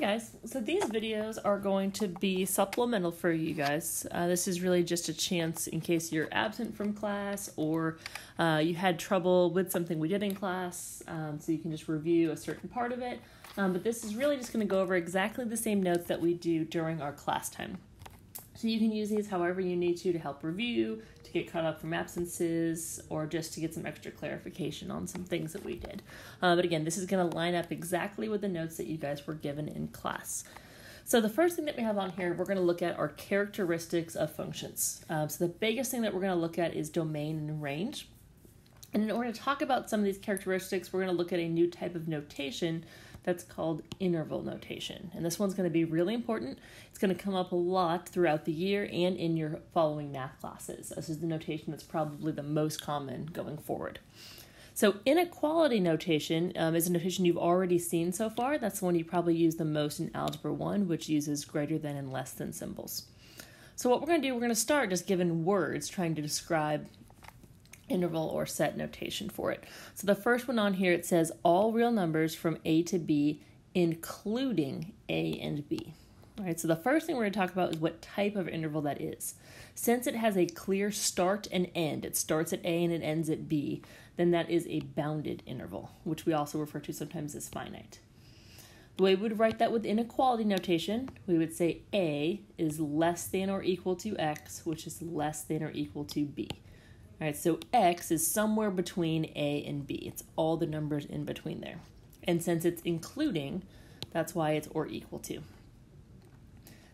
Hi guys, so these videos are going to be supplemental for you guys. This is really just a chance in case you're absent from class or you had trouble with something we did in class, so you can just review a certain part of it. But this is really just going to go over exactly the same notes that we do during our class time. So you can use these however you need to help review, to get caught up from absences, or just to get some extra clarification on some things that we did. But again, this is going to line up exactly with the notes that you guys were given in class. So the first thing that we have on here, we're going to look at are characteristics of functions. So the biggest thing that we're going to look at is domain and range. And in order to talk about some of these characteristics, we're going to look at a new type of notation that's called interval notation. And this one's going to be really important. It's going to come up a lot throughout the year and in your following math classes. This is the notation that's probably the most common going forward. So inequality notation is a notation you've already seen so far. That's the one you probably use the most in Algebra 1, which uses greater than and less than symbols. So what we're going to do, we're going to start just given words trying to describe interval or set notation for it. So the first one on here, it says all real numbers from A to B, including A and B. All right, so the first thing we're going to talk about is what type of interval that is. Since it has a clear start and end, it starts at A and it ends at B, then that is a bounded interval, which we also refer to sometimes as finite. The way we would write that with inequality notation, we would say A is less than or equal to X, which is less than or equal to B. All right, so X is somewhere between A and B. It's all the numbers in between there. And since it's including, that's why it's or equal to.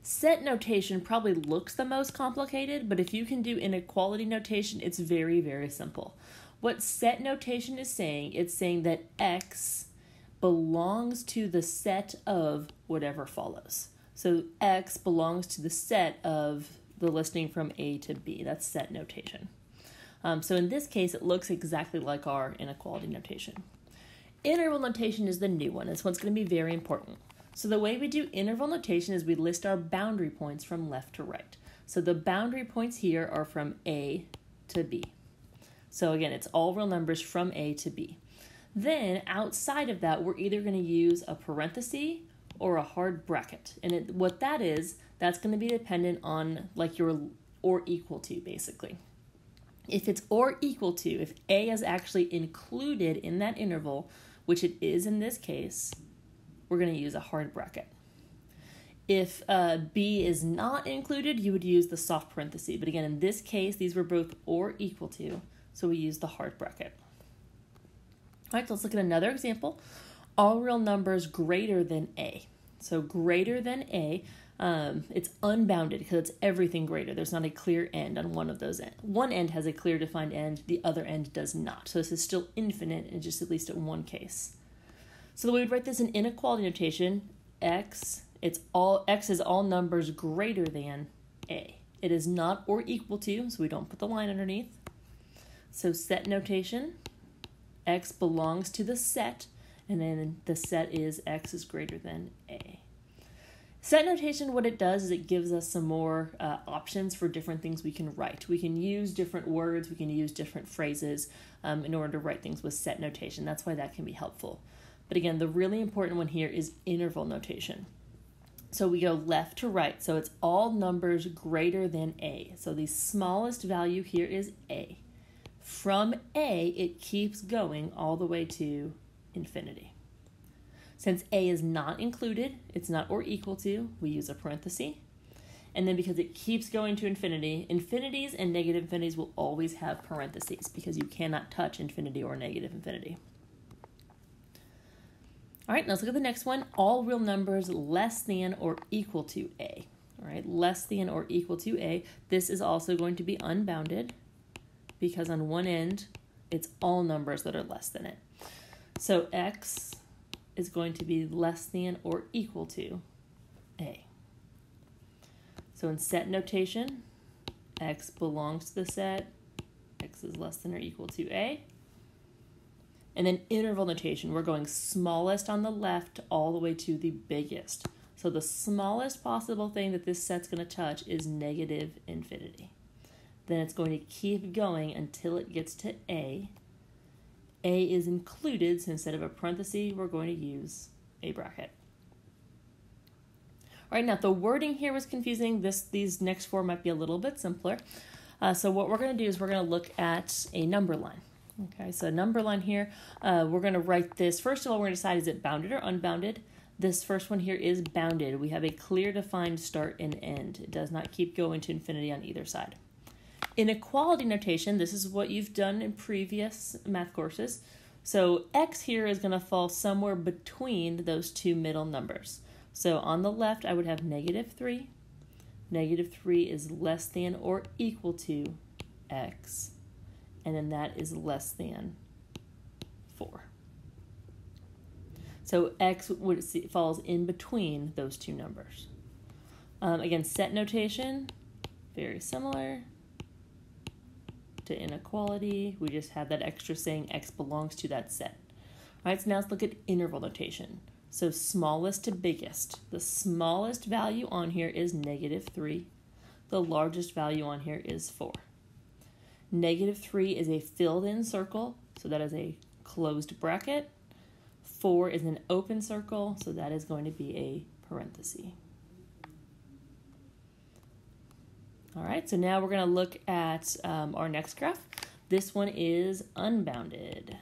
Set notation probably looks the most complicated, but if you can do inequality notation, it's very, very simple. What set notation is saying, it's saying that X belongs to the set of whatever follows. So X belongs to the set of the listing from A to B. That's set notation. So in this case, it looks exactly like our inequality notation. Interval notation is the new one. This one's going to be very important. So the way we do interval notation is we list our boundary points from left to right. So the boundary points here are from A to B. So again, it's all real numbers from A to B. Then outside of that, we're either going to use a parenthesis or a hard bracket. And what that is, that's going to be dependent on like your or equal to, basically. If it's or equal to, if A is actually included in that interval, which it is in this case, we're going to use a hard bracket. If B is not included, you would use the soft parenthesis. But again, in this case, these were both or equal to, so we use the hard bracket. All right, so let's look at another example. All real numbers greater than A. So greater than A, it's unbounded because it's everything greater. There's not a clear end on one of those ends. One end has a clear defined end, the other end does not. So this is still infinite in just at least in one case. So the way we'd write this in inequality notation, X is all numbers greater than A. It is not or equal to, so we don't put the line underneath. So set notation, X belongs to the set, and then the set is X is greater than A. Set notation, what it does is it gives us some more options for different things we can write. We can use different words, we can use different phrases in order to write things with set notation. That's why that can be helpful. But again, the really important one here is interval notation. So we go left to right, so it's all numbers greater than A. So the smallest value here is A. From A, it keeps going all the way to infinity. Since A is not included, it's not or equal to, we use a parenthesis. And then because it keeps going to infinity, infinities and negative infinities will always have parentheses because you cannot touch infinity or negative infinity. All right, now let's look at the next one. All real numbers less than or equal to A. All right, less than or equal to A. This is also going to be unbounded because on one end, it's all numbers that are less than it. So X is going to be less than or equal to A. So in set notation, X belongs to the set, X is less than or equal to A. And then interval notation, we're going smallest on the left all the way to the biggest. So the smallest possible thing that this set's going to touch is negative infinity. Then it's going to keep going until it gets to A. A is included, so instead of a parenthesis, we're going to use a bracket. All right, now the wording here was confusing. These next four might be a little bit simpler. So what we're going to do is we're going to look at a number line. Okay, so a number line here, we're going to write this. First of all, we're going to decide is it bounded or unbounded. This first one here is bounded. We have a clear defined start and end. It does not keep going to infinity on either side. Inequality notation, this is what you've done in previous math courses. So x here is going to fall somewhere between those two middle numbers. So on the left, I would have -3. -3 is less than or equal to x. And then that is less than 4. So x falls in between those two numbers. Again, set notation, very similar to inequality. We just have that extra saying x belongs to that set. All right, so now let's look at interval notation. So smallest to biggest. The smallest value on here is -3. The largest value on here is 4. -3 is a filled-in circle, so that is a closed bracket. 4 is an open circle, so that is going to be a parenthesis. All right, so now we're going to look at our next graph. This one is unbounded.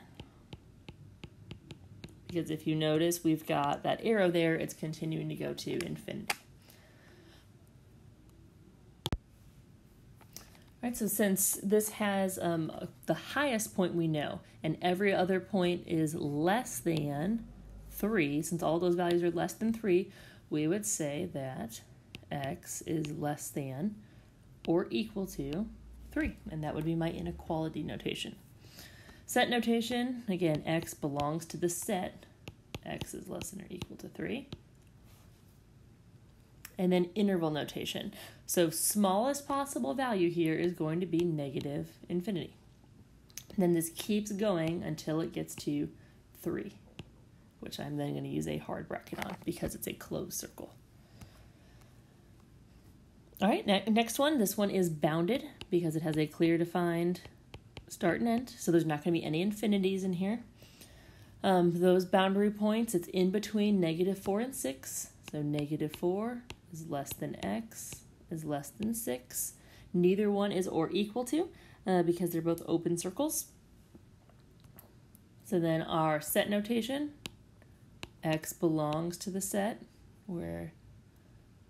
Because if you notice, we've got that arrow there, it's continuing to go to infinity. All right, so since this has the highest point we know, and every other point is less than 3, since all those values are less than 3, we would say that x is less than or equal to 3, and that would be my inequality notation. Set notation, again, x belongs to the set. X is less than or equal to 3. And then interval notation. So smallest possible value here is going to be -infinity. And then this keeps going until it gets to 3, which I'm then going to use a hard bracket on because it's a closed circle. All right, next one. This one is bounded because it has a clear defined start and end. So there's not going to be any infinities in here. Those boundary points, it's in between -4 and 6. So -4 is less than x is less than 6. Neither one is or equal to because they're both open circles. So then our set notation, x belongs to the set where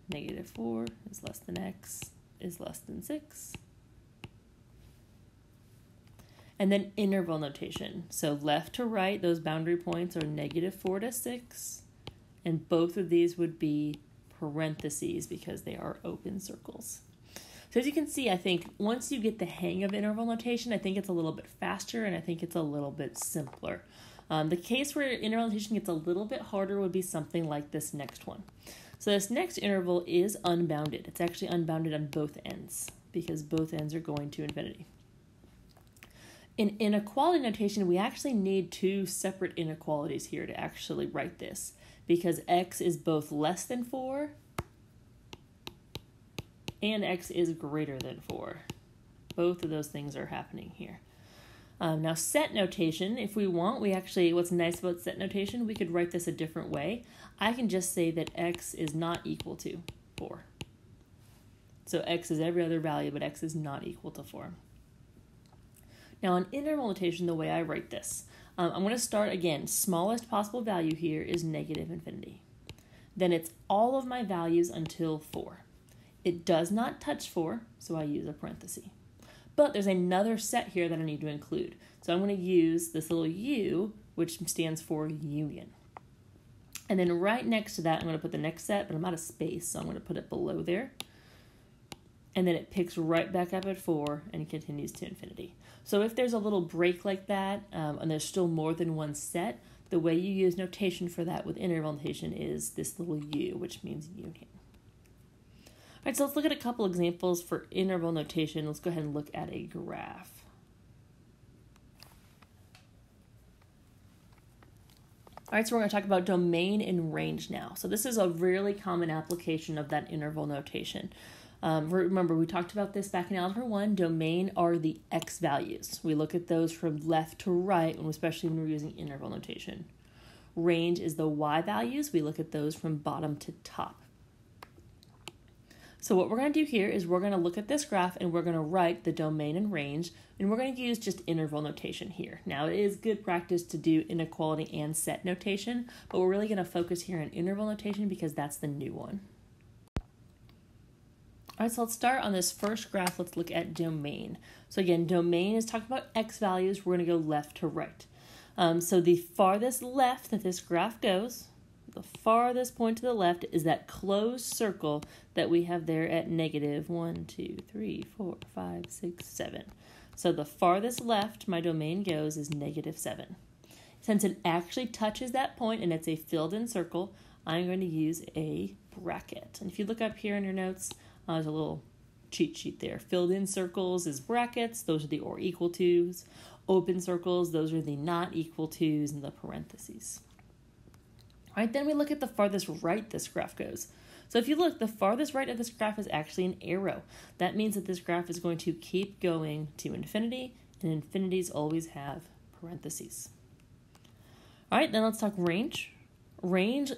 -4 is less than x is less than 6. And then interval notation. So left to right, those boundary points are -4 to 6. And both of these would be parentheses because they are open circles. So as you can see, I think once you get the hang of interval notation, I think it's a little bit faster and I think it's a little bit simpler. The case where interval notation gets a little bit harder would be something like this next one. So this next interval is unbounded. It's actually unbounded on both ends because both ends are going to infinity. In inequality notation, we actually need two separate inequalities here to actually write this because x is both less than 4 and x is greater than 4. Both of those things are happening here. Now set notation, if we want, what's nice about set notation, we could write this a different way. I can just say that x is not equal to 4. So x is every other value, but x is not equal to 4. Now in interval notation, the way I write this, I'm going to start again, smallest possible value here is -infinity. Then it's all of my values until 4. It does not touch 4, so I use a parenthesis. But there's another set here that I need to include. So I'm going to use this little u, which stands for union. And then right next to that, I'm going to put the next set, but I'm out of space, so I'm going to put it below there. And then it picks right back up at 4 and continues to infinity. So if there's a little break like that, and there's still more than one set, the way you use notation for that with interval notation is this little u, which means union. All right, so let's look at a couple examples for interval notation. Let's go ahead and look at a graph. All right, so we're going to talk about domain and range now. So this is a really common application of that interval notation. Remember, we talked about this back in Algebra 1. Domain are the x values. We look at those from left to right, especially when we're using interval notation. Range is the y values. We look at those from bottom to top. So what we're going to do here is we're going to look at this graph and we're going to write the domain and range, and we're going to use just interval notation here. Now, it is good practice to do inequality and set notation, but we're really going to focus here on interval notation because that's the new one. All right, so let's start on this first graph. Let's look at domain. So again, domain is talking about x values. We're going to go left to right. So the farthest left that this graph goes, the farthest point to the left is that closed circle that we have there at negative 1, 2, 3, 4, 5, 6, 7. So the farthest left my domain goes is negative 7. Since it actually touches that point and it's a filled-in circle, I'm going to use a bracket. And if you look up here in your notes, there's a little cheat sheet there. Filled-in circles is brackets. Those are the or equal to's. Open circles, those are the not equal to's and the parentheses. All right, then we look at the farthest right this graph goes. So if you look, the farthest right of this graph is actually an arrow. That means that this graph is going to keep going to infinity, and infinities always have parentheses. All right, then let's talk range. Range,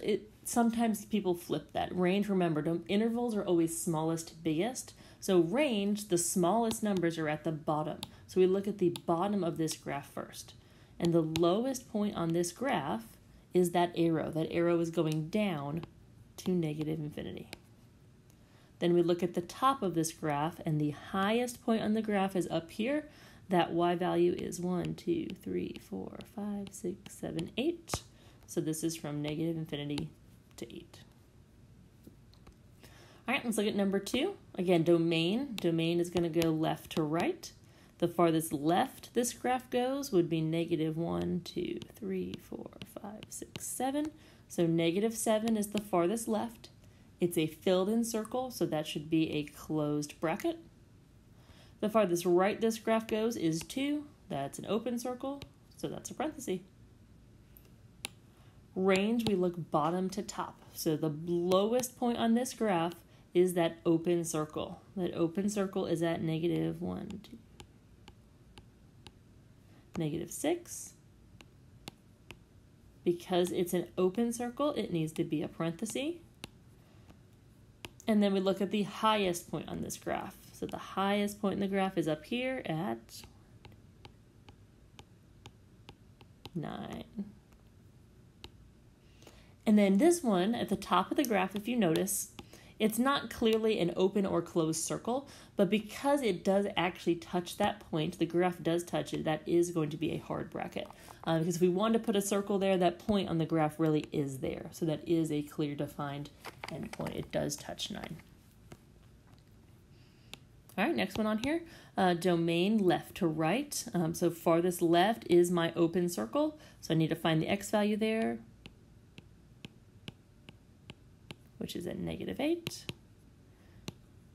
sometimes people flip that. Range, remember, intervals are always smallest to biggest. So range, the smallest numbers are at the bottom. So we look at the bottom of this graph first. And the lowest point on this graph is that arrow. That arrow is going down to negative infinity. Then we look at the top of this graph, and the highest point on the graph is up here. That y value is 1, 2, 3, 4, 5, 6, 7, 8. So this is from negative infinity to 8. All right, let's look at number 2. Again, domain. Domain is going to go left to right. The farthest left this graph goes would be negative 1, 2, 3, 4, 5, 6, 7. So negative 7 is the farthest left. It's a filled-in circle, so that should be a closed bracket. The farthest right this graph goes is 2. That's an open circle, so that's a parenthesis. Range, we look bottom to top. So the lowest point on this graph is that open circle. That open circle is at negative 1, 2, negative 6. Because it's an open circle, it needs to be a parenthesis. And then we look at the highest point on this graph. So the highest point in the graph is up here at 9. And then this one at the top of the graph, if you notice, it's not clearly an open or closed circle, but because it does actually touch that point, the graph does touch it, that is going to be a hard bracket. Because if we wanted to put a circle there, that point on the graph really is there. So that is a clear defined endpoint. It does touch 9. All right, next one on here, domain left to right. So farthest left is my open circle. So I need to find the x value there, which is at negative 8.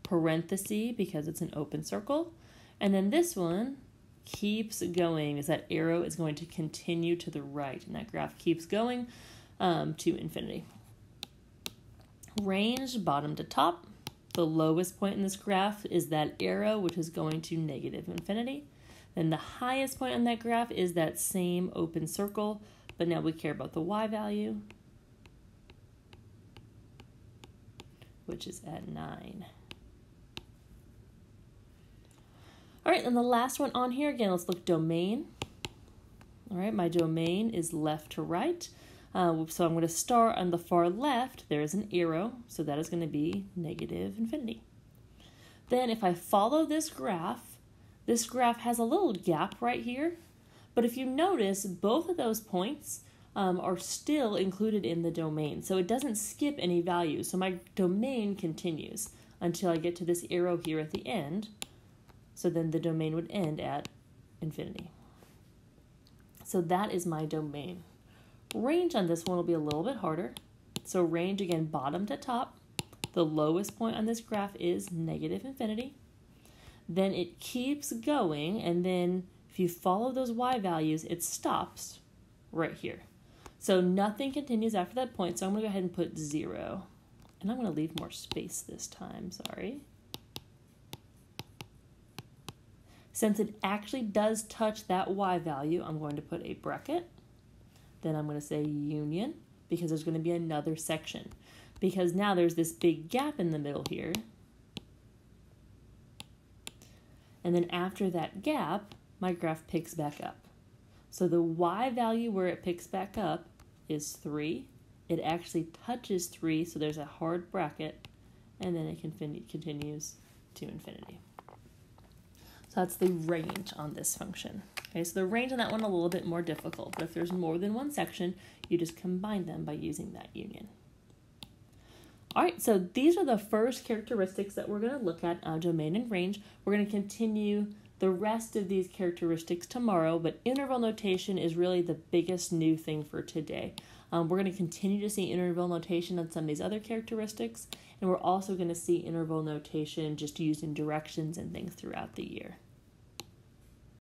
Parenthesis, because it's an open circle. And then this one keeps going, as that arrow is going to continue to the right, and that graph keeps going to infinity. Range, bottom to top. The lowest point in this graph is that arrow, which is going to negative infinity. Then the highest point on that graph is that same open circle, but now we care about the y value, which is at 9. All right, and the last one on here, again, let's look domain. All right, my domain is left to right. So I'm going to start on the far left. There is an arrow, so that is going to be negative infinity. Then if I follow this graph has a little gap right here. But if you notice, both of those points are still included in the domain. So it doesn't skip any values. So my domain continues until I get to this arrow here at the end. So then the domain would end at infinity. So that is my domain. Range on this one will be a little bit harder. So range, again, bottom to top. The lowest point on this graph is negative infinity. Then it keeps going, and then if you follow those y values, it stops right here. So nothing continues after that point, so I'm going to go ahead and put 0. And I'm going to leave more space this time, sorry. Since it actually does touch that y value, I'm going to put a bracket. Then I'm going to say union, because there's going to be another section. Because now there's this big gap in the middle here. And then after that gap, my graph picks back up. So the y value where it picks back up is 3. It actually touches 3, so there's a hard bracket, and then it continues to infinity. So that's the range on this function. Okay, so the range on that one a little bit more difficult, but if there's more than one section, you just combine them by using that union. All right, so these are the first characteristics that we're going to look at, domain and range. We're going to continue the rest of these characteristics tomorrow, but interval notation is really the biggest new thing for today. We're going to continue to see interval notation on some of these other characteristics, and we're also going to see interval notation just used in directions and things throughout the year.